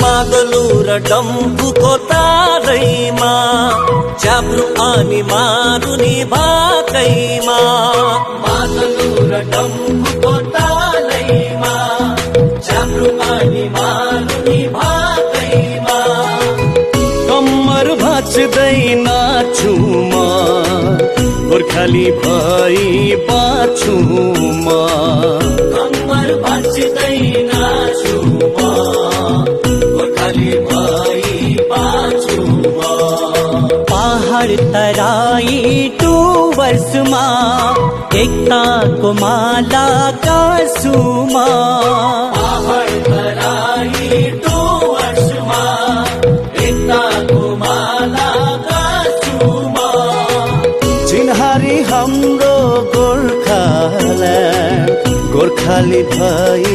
मादलु र डम्फुको तारैमा च्याब्रु अनि मारुनी भाकैमा मादलु र डम्फुको तारैमा च्याब्रु अनि मारुनी भाकैमा कम्मर भाँच्दै नाछु म गोर्खाली भई बाँछु म कम्मर भाँच्दै नाछु म गोर्खाली भई बाँछु म पहाड तराई डुवर्समा एकताको माला गाँसुमा पहाड तराई डुवर्समा एकताको माला गाँसुमा चिन्हारी हाम्रो गोर्खाल्यान्ड गोर्खाली भई